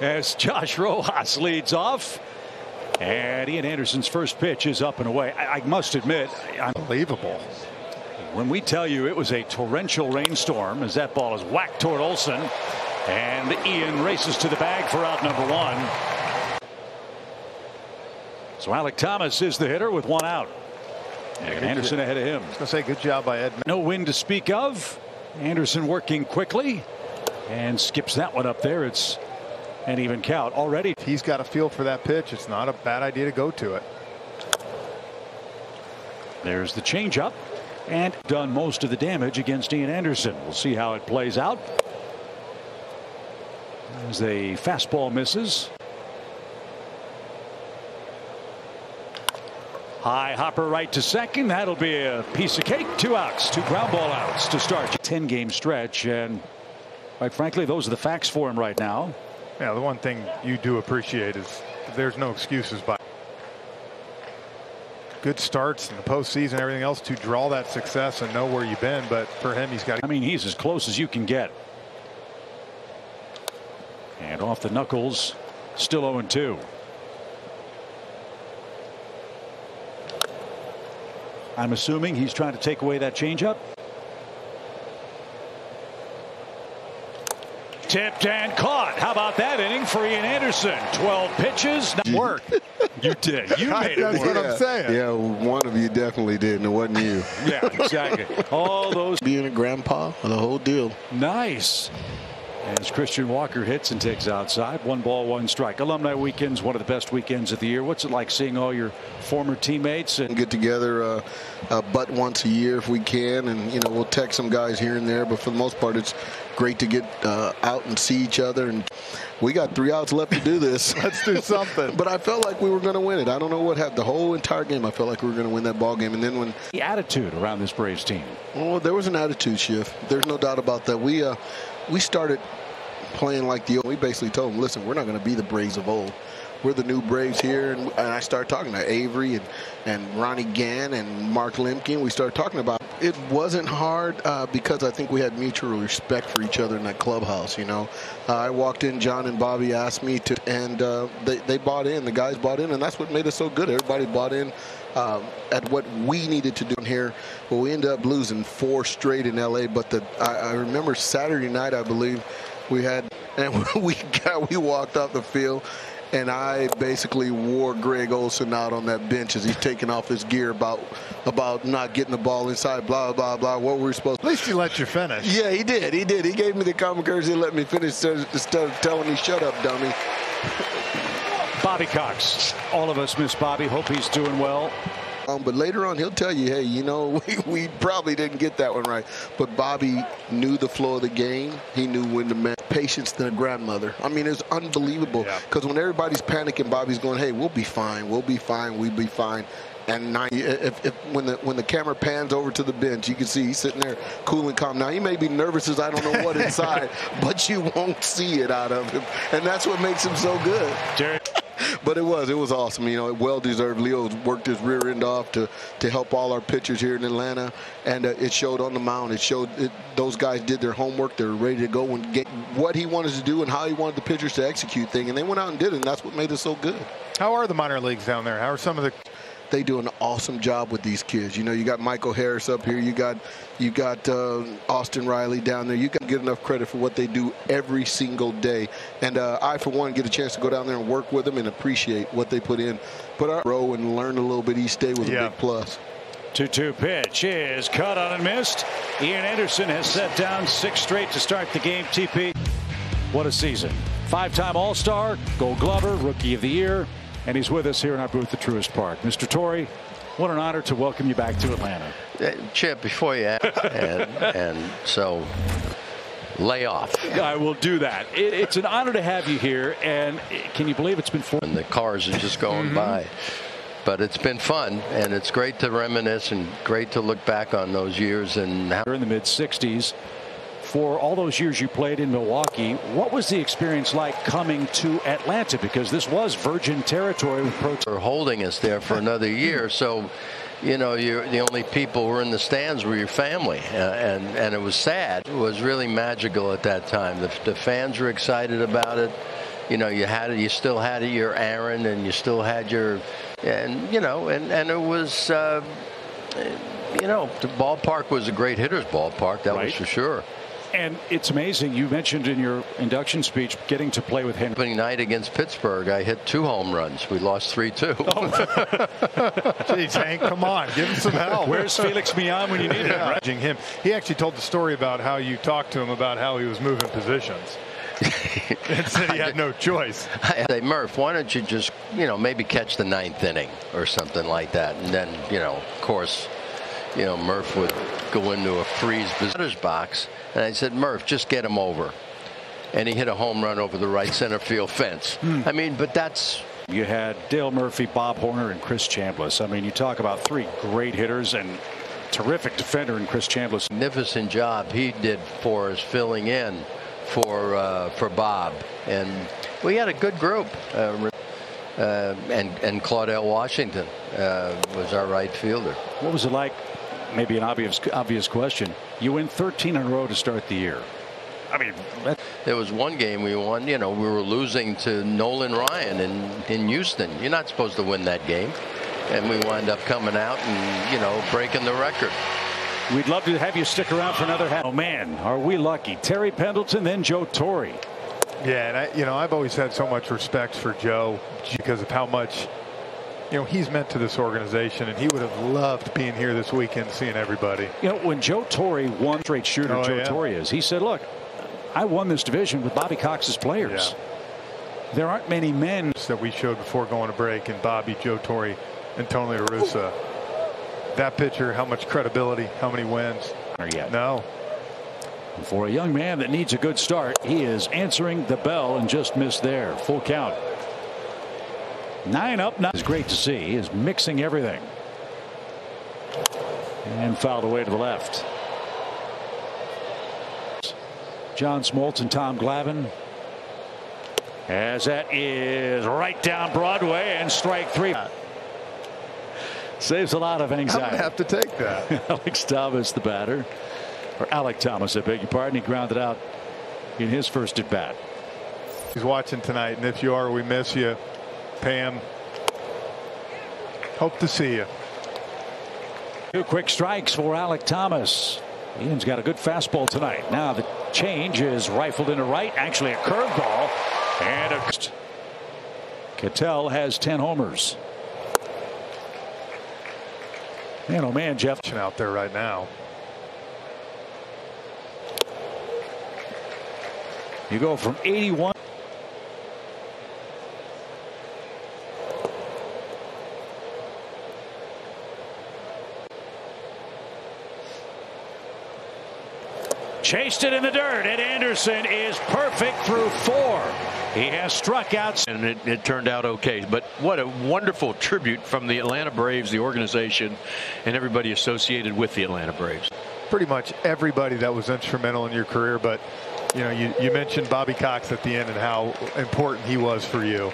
as Josh Rojas leads off. And Ian Anderson's first pitch is up and away. I must admit, unbelievable. When we tell you it was a torrential rainstorm as that ball is whacked toward Olsen. And Ian races to the bag for out number one. So Alec Thomas is the hitter with one out. And Anderson ahead of him. I was going to say good job by Ed. No wind to speak of. Anderson working quickly and skips that one up there. It's an even count already. He's got a feel for that pitch. It's not a bad idea to go to it. There's the changeup and done most of the damage against Ian Anderson. We'll see how it plays out. As a fastball misses. High hopper right to second. That'll be a piece of cake. 2 outs, 2 ground ball outs to start 10-game stretch, and quite frankly those are the facts for him right now. Yeah, the one thing you do appreciate is there's no excuses by good starts in the postseason, everything else to draw that success and know where you've been. But for him, he's got to. I mean, he's as close as you can get. And off the knuckles, still 0-2. I'm assuming he's trying to take away that changeup. Tipped and caught. How about that inning for Ian Anderson? 12 pitches. Work. You did. You made it work. That's what I'm saying. Yeah, one of you definitely did, and it wasn't you. Yeah, exactly. All those. Being a grandpa, the whole deal. Nice. As Christian Walker hits and takes outside. 1 ball, 1 strike. Alumni weekend's one of the best weekends of the year. What's it like seeing all your former teammates and get together but once a year if we can, and we'll text some guys here and there, but for the most part it's great to get out and see each other. And we got 3 outs left to do this. Let's do something. But I felt like we were going to win it. I don't know what happened. The whole entire game I felt like we were going to win that ball game. And then when the attitude around this Braves team. Well, there was an attitude shift. There's no doubt about that. We started playing like the old. We basically told them, listen, we're not going to be the Braves of old. We're the new Braves here. And I started talking to Avery and Ronnie Gann and Mark Lemke. We started talking about it. Wasn't hard because I think we had mutual respect for each other in that clubhouse. I walked in, John and Bobby asked me to, and they bought in. The guys bought in, and that's what made us so good. Everybody bought in at what we needed to do here. Well, we ended up losing 4 straight in LA, but I remember Saturday night, I believe, we had, and we walked off the field, and I basically wore Greg Olson out on that bench as he's taking off his gear about not getting the ball inside, blah, blah, blah. What were we supposed to? At least he let you finish. Yeah, he did. He did. He gave me the common courtesy to let me finish instead of telling me, shut up, dummy. Bobby Cox. All of us miss Bobby. Hope he's doing well. But later on, he'll tell you, hey, we probably didn't get that one right. But Bobby knew the flow of the game. He knew when to manage patience than a grandmother. I mean, it's unbelievable. Because when everybody's panicking, Bobby's going, hey, we'll be fine. We'll be fine. We'll be fine. And now, when the camera pans over to the bench, you can see he's sitting there cool and calm. Now, he may be nervous as I don't know what inside, but you won't see it out of him. And that's what makes him so good. But it was awesome. Well deserved. Leo worked his rear end off to help all our pitchers here in Atlanta, and it showed on the mound. It showed those guys did their homework. They were ready to go and get what he wanted to do and how he wanted the pitchers to execute things, and they went out and did it, and that's what made us so good. How are the minor leagues down there? How are some of the? They do an awesome job with these kids. You got Michael Harris up here. You got Austin Riley down there. You got to get enough credit for what they do every single day. And I, for one, get a chance to go down there and work with them and appreciate what they put in. Put our row and learn a little bit each day was a big plus. 2-2 pitch is cut on and missed. Ian Anderson has set down 6 straight to start the game. TP, what a season. 5-time All-Star, Gold Glover, Rookie of the Year. And he's with us here in our booth at Truist Park. Mr. Torrey, what an honor to welcome you back to Atlanta. Chip, before you ask, and so lay off. I will do that. It's an honor to have you here, and can you believe it's been 4? And the cars are just going by. But it's been fun, and it's great to reminisce and great to look back on those years. And in the mid-'60s. For all those years you played in Milwaukee, what was the experience like coming to Atlanta? Because this was virgin territory with pro. They're holding us there for another year, so you're the only people who were in the stands were your family, and it was sad. It was really magical at that time. The fans were excited about it. you know, you still had your Aaron, and you still had your, and you know, and it was, you know, the ballpark was a great hitter's ballpark. That was for sure. And it's amazing. You mentioned in your induction speech getting to play with Hen. Opening night against Pittsburgh, I hit 2 home runs. We lost 3-2. Jeez, Hank, come on, give him some help. Where's Felix Millan when you need him? Right? Him. He actually told the story about how you talked to him about how he was moving positions. And said he had no choice. I say, Murph, why don't you just, you know, maybe catch the 9th inning or something like that, and then, you know, of course, you know, Murph would go into a freeze batter's box, and I said, Murph, just get him over. And he hit a home run over the right center field fence. I mean, but that's. You had Dale Murphy, Bob Horner, and Chris Chambliss. I mean, you talk about 3 great hitters and terrific defender in Chris Chambliss. Magnificent job he did for us filling in for Bob, and we had a good group. And Claudell Washington was our right fielder. What was it like? Maybe an obvious question. You win 13 in a row to start the year. I mean, there was one game we won. You know, we were losing to Nolan Ryan in Houston. You're not supposed to win that game, and we wind up coming out and, you know, breaking the record. We'd love to have you stick around for another half. Oh man, are we lucky? Terry Pendleton, then Joe Torre. Yeah, and I've always had so much respect for Joe because of how much, you know, he's meant to this organization, and he would have loved being here this weekend, seeing everybody. You know, when Joe Torre won straight shooter, Joe Torre is, he said, look, I won this division with Bobby Cox's players. Yeah. There aren't many men that we showed before going to break, and Bobby, Joe Torre, and Tony La Russa. That pitcher, how much credibility, how many wins? No. For a young man that needs a good start, he is answering the bell and just missed there. Full count. 9 up now. It's great to see. He is mixing everything. And fouled away to the left. John Smoltz and Tom Glavine. As that is right down Broadway, and strike 3. Saves a lot of anxiety. I'm gonna have to take that. Alex Thomas, the batter, or Alec Thomas, I beg your pardon. He grounded out in his first at bat. He's watching tonight, and if you are, we miss you, Pam. Hope to see you. 2 quick strikes for Alec Thomas. Ian's got a good fastball tonight. Now the change is rifled into right, actually a curveball, and Cattell has 10 homers. Man, oh man, Jeff out there right now. You go from 81. Chased it in the dirt, and Anderson is perfect through 4. He has struck out. And it turned out okay. But what a wonderful tribute from the Atlanta Braves, the organization, and everybody associated with the Atlanta Braves. Pretty much everybody that was instrumental in your career. But, you know, you mentioned Bobby Cox at the end and how important he was for you.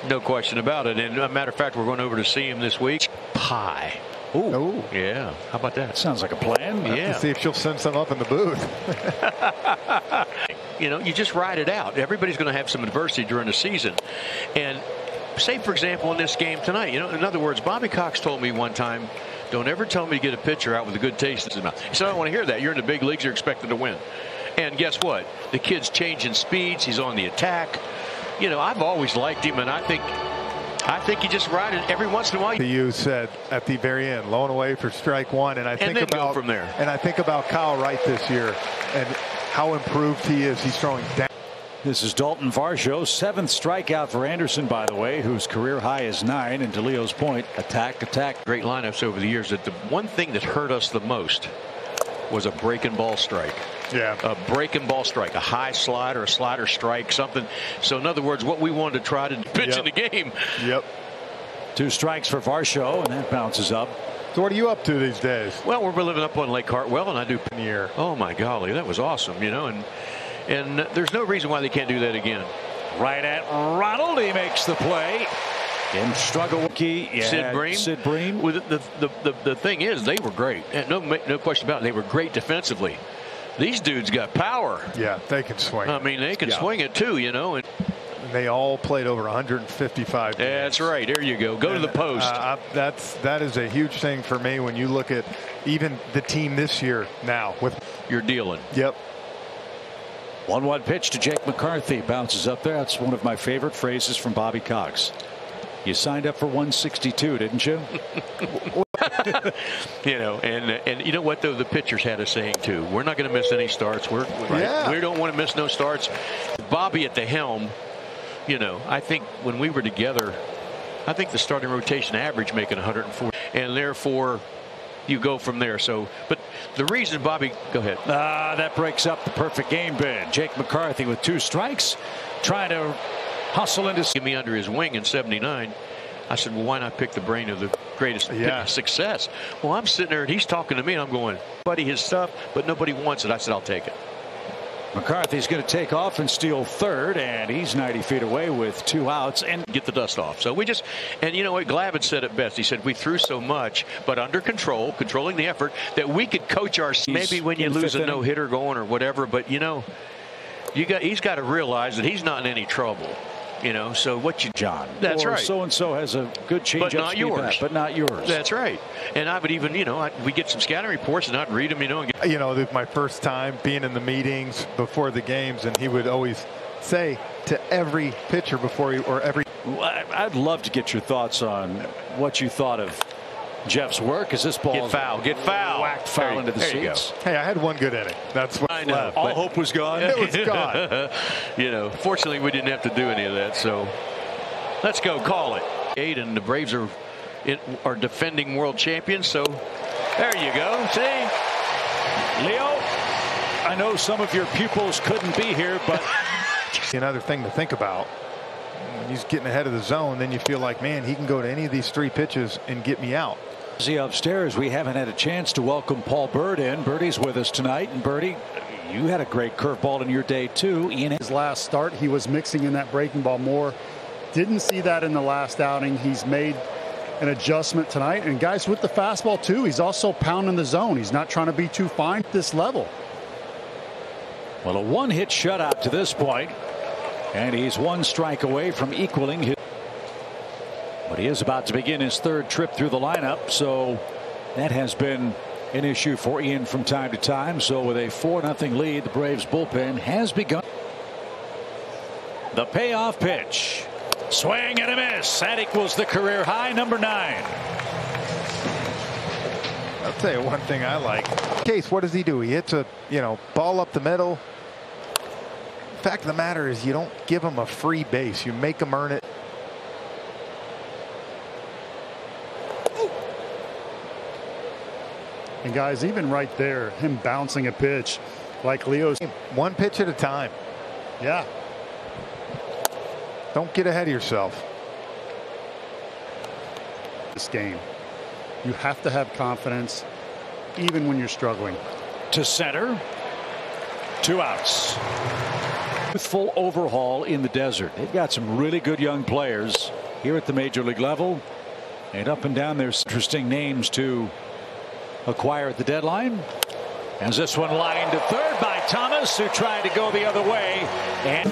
No question about it. And as a matter of fact, we're going over to see him this week. Pie. Ooh. Yeah. How about that? Sounds like a plan. Yeah. To see if she'll send some up in the booth. You know, you just ride it out. Everybody's going to have some adversity during the season. And say, for example, in this game tonight, you know, in other words, Bobby Cox told me one time, don't ever tell me to get a pitcher out with a good taste in his mouth. He said, I don't want to hear that. You're in the big leagues. You're expected to win. And guess what? The kid's changing speeds. He's on the attack. You know, I've always liked him, and I think you just ride it every once in a while. You said at the very end, low and away for strike 1, and I think then about go from there. And I think about Kyle Wright this year and how improved he is. He's throwing down. This is Dalton Varsho, 7th strikeout for Anderson, by the way, whose career high is 9. And to Leo's point, attack. Great lineups over the years. That the one thing that hurt us the most was a breaking ball strike. Yeah. A breaking ball strike, a high slider, a slider strike, something. So in other words, what we wanted to try to pitch in the game. Yep. 2 strikes for Varsho, and that bounces up. So what are you up to these days? Well, we're living up on Lake Hartwell, and I do. Year. Oh my golly, that was awesome, you know, and there's no reason why they can't do that again. Right at Ronald, he makes the play. In struggle, Sid Bream. Sid Bream. Well, the thing is, they were great. No question about it. They were great defensively. These dudes got power. Yeah, they can swing. I mean, they can swing it too, you know. And They all played over 155 games. That's right. There you go. Go to the post. That is a huge thing for me when you look at even the team this year now. You're dealing. Yep. 1-1 pitch to Jake McCarthy. Bounces up there. That's one of my favorite phrases from Bobby Cox. You signed up for 162, didn't you? You know, and you know what, though? The pitchers had a saying, too. We're not going to miss any starts. We don't want to miss no starts. Bobby at the helm, you know, I think when we were together, I think the starting rotation average making 140. And therefore, you go from there. So, but the reason, Bobby, go ahead. That breaks up the perfect game bid. Jake McCarthy with 2 strikes, trying to hustle into. Give me under his wing in 79. I said, well, why not pick the brain of the greatest success? Well, I'm sitting there and he's talking to me and I'm going, buddy, his stuff, but nobody wants it. I said, I'll take it. McCarthy's going to take off and steal third, and he's 90 feet away with 2 outs and get the dust off. So we just, and you know what, Glavin said it best. He said we threw so much, but under control, controlling the effort, that we could coach our. Maybe when you lose a no-hitter going or whatever, but you know, he's got to realize that he's not in any trouble. You know, so what you, John. That's right. So and so has a good change, but not yours. But not yours. That's right. And I would even, you know, we get some scouting reports and I'd read them, you know. You know, my first time being in the meetings before the games, and he would always say to every pitcher I'd love to get your thoughts on what you thought of Jeff's work as this ball get foul, whacked foul into the seats. Hey, I had one good inning. That's what I know. left. All hope was gone. It was gone. You know, fortunately we didn't have to do any of that. So let's go, call it. 8, and the Braves are defending world champions. So there you go. See, Leo, I know some of your pupils couldn't be here, but another thing to think about. When he's getting ahead of the zone, then you feel like, man, he can go to any of these 3 pitches and get me out. See upstairs, we haven't had a chance to welcome Paul Bird in. Birdie's with us tonight, and Birdie, you had a great curveball in your day too. His last start, he was mixing in that breaking ball more. Didn't see that in the last outing. He's made an adjustment tonight, and guys, with the fastball too, he's also pounding the zone. He's not trying to be too fine at this level. Well, a 1-hit shutout to this point, and he's 1 strike away from equaling his. But he is about to begin his 3rd trip through the lineup, so that has been an issue for Ian from time to time. So with a 4-0 lead, the Braves bullpen has begun. The payoff pitch. Swing and a miss. That equals the career high, number 9. I'll tell you one thing I like. Case, what does he do? He hits a ball up the middle. The fact of the matter is, you don't give him a free base. You make him earn it. And guys, even right there, him bouncing a pitch like Leo's. 1 pitch at a time. Yeah. Don't get ahead of yourself. This game, you have to have confidence even when you're struggling. To center. 2 outs. Full overhaul in the desert. They've got some really good young players here at the major league level, and up and down there's interesting names to acquire at the deadline. As this one lined to third by Thomas, who tried to go the other way, and